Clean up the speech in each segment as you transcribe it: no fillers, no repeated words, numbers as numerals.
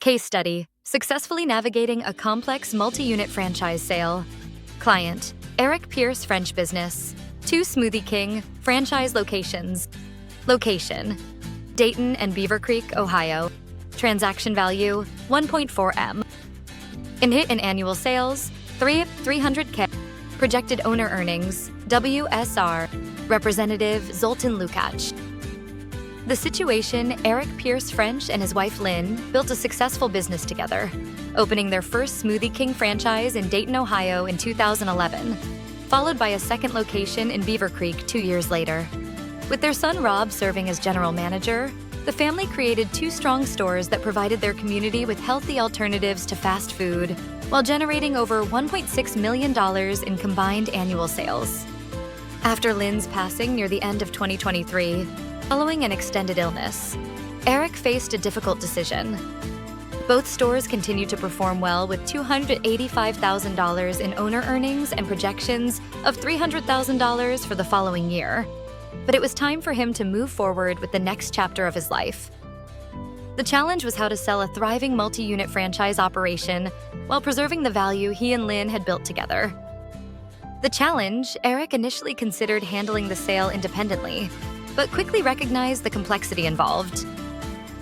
Case study: successfully navigating a complex multi-unit franchise sale. Client: Eric Pierce French Business. 2 Smoothie King franchise locations. Location: Dayton and Beavercreek, Ohio. Transaction value: 1.4 M. In annual sales: 300K. Projected owner earnings: WSR. Representative: Zoltan Lukacs. The situation: Eric Pierce French and his wife Lynn built a successful business together, opening their first Smoothie King franchise in Dayton, Ohio in 2011, followed by a second location in Beavercreek 2 years later. With their son Rob serving as general manager, the family created 2 strong stores that provided their community with healthy alternatives to fast food, while generating over $1.6 million in combined annual sales. After Lynn's passing near the end of 2023, following an extended illness, Eric faced a difficult decision. Both stores continued to perform well with $285,000 in owner earnings and projections of $300,000 for the following year. But it was time for him to move forward with the next chapter of his life. The challenge was how to sell a thriving multi-unit franchise operation while preserving the value he and Lynn had built together. The challenge: Eric initially considered handling the sale independently, but quickly recognized the complexity involved.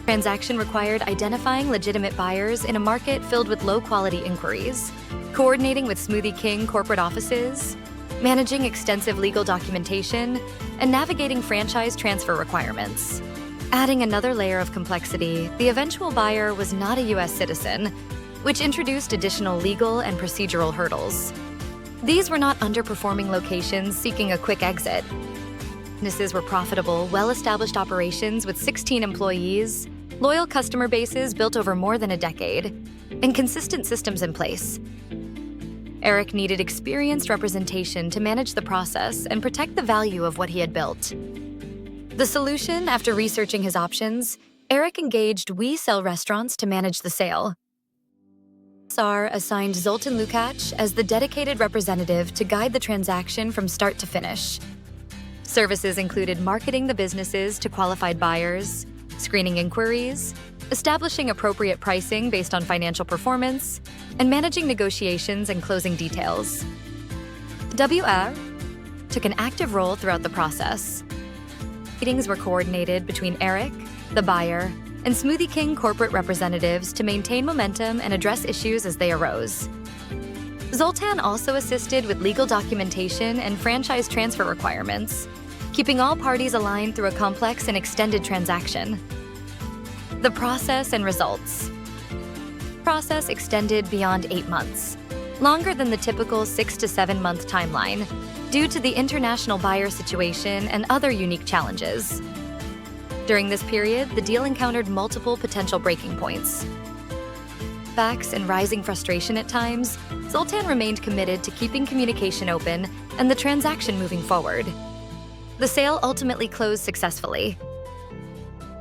Transaction required identifying legitimate buyers in a market filled with low-quality inquiries, coordinating with Smoothie King corporate offices, managing extensive legal documentation, and navigating franchise transfer requirements. Adding another layer of complexity, the eventual buyer was not a U.S. citizen, which introduced additional legal and procedural hurdles. These were not underperforming locations seeking a quick exit. Businesses were profitable, well-established operations with 16 employees, loyal customer bases built over more than a decade, and consistent systems in place. Eric needed experienced representation to manage the process and protect the value of what he had built. The solution: after researching his options, Eric engaged We Sell Restaurants to manage the sale. SR assigned Zoltan Lukacs as the dedicated representative to guide the transaction from start to finish. Services included marketing the businesses to qualified buyers, screening inquiries, establishing appropriate pricing based on financial performance, and managing negotiations and closing details. WR took an active role throughout the process. Meetings were coordinated between Eric, the buyer, and Smoothie King corporate representatives to maintain momentum and address issues as they arose. Zoltan also assisted with legal documentation and franchise transfer requirements, keeping all parties aligned through a complex and extended transaction. The process and results. The process extended beyond 8 months, longer than the typical 6 to 7 month timeline, due to the international buyer situation and other unique challenges. During this period, the deal encountered multiple potential breaking points. Facts and rising frustration at times, Zoltan remained committed to keeping communication open and the transaction moving forward. The sale ultimately closed successfully.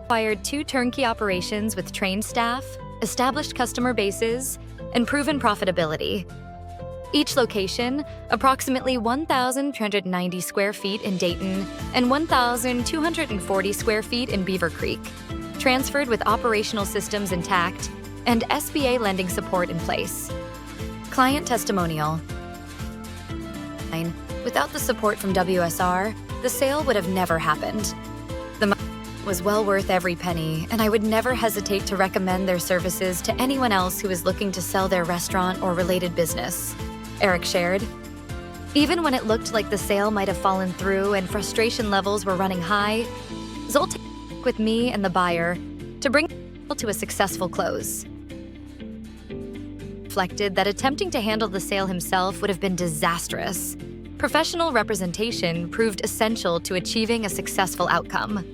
Acquired 2 turnkey operations with trained staff, established customer bases, and proven profitability. Each location, approximately 1,390 square feet in Dayton and 1,240 square feet in Beavercreek, transferred with operational systems intact and SBA lending support in place. Client testimonial. Without the support from WSR, the sale would have never happened. The money was well worth every penny, and I would never hesitate to recommend their services to anyone else who is looking to sell their restaurant or related business, Eric shared. Even when it looked like the sale might have fallen through and frustration levels were running high, Zoltan worked with me and the buyer to bring the sale to a successful close. Reflected that attempting to handle the sale himself would have been disastrous. Professional representation proved essential to achieving a successful outcome.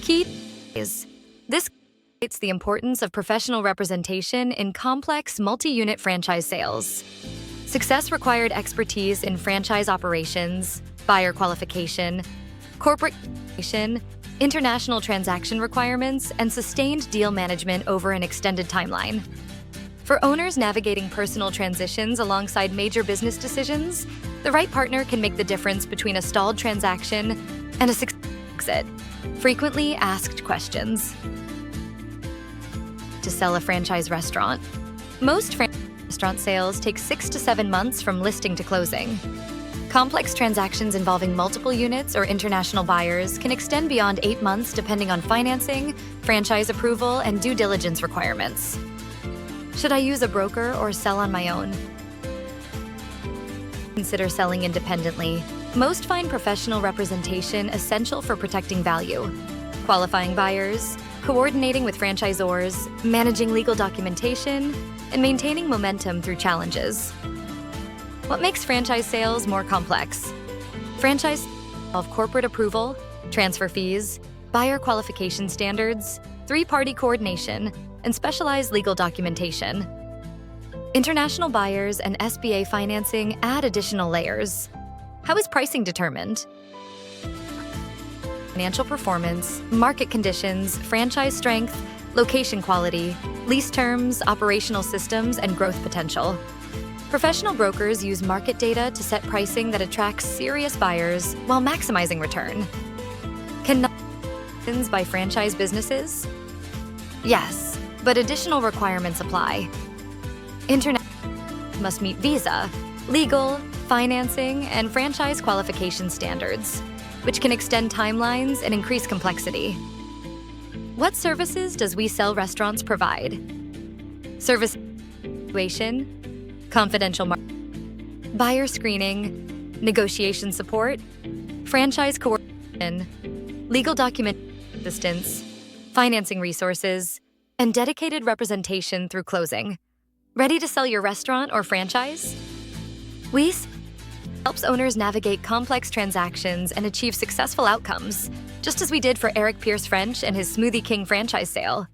Key is this highlights the importance of professional representation in complex multi-unit franchise sales. Success required expertise in franchise operations, buyer qualification, corporate communication, international transaction requirements, and sustained deal management over an extended timeline. For owners navigating personal transitions alongside major business decisions, the right partner can make the difference between a stalled transaction and a successful exit. Frequently asked questions. to sell a franchise restaurant. Most restaurant sales take 6 to 7 months from listing to closing. Complex transactions involving multiple units or international buyers can extend beyond 8 months depending on financing, franchise approval, and due diligence requirements. Should I use a broker or sell on my own? Consider selling independently. Most find professional representation essential for protecting value. Qualifying buyers, coordinating with franchisors, managing legal documentation, and maintaining momentum through challenges. What makes franchise sales more complex? Franchise involve corporate approval, transfer fees, buyer qualification standards, three-party coordination, and specialized legal documentation. International buyers and SBA financing add additional layers. How is pricing determined? Financial performance, market conditions, franchise strength, location quality, lease terms, operational systems, and growth potential. Professional brokers use market data to set pricing that attracts serious buyers while maximizing return. Can by franchise businesses? Yes, but additional requirements apply. Internet must meet visa, legal, financing, and franchise qualification standards, which can extend timelines and increase complexity. What services does We Sell Restaurants provide? Service evaluation, confidential buyer screening, negotiation support, franchise coordination, legal document assistance, financing resources, and dedicated representation through closing. Ready to sell your restaurant or franchise? We helps owners navigate complex transactions and achieve successful outcomes, just as we did for Eric Pierce French and his Smoothie King franchise sale.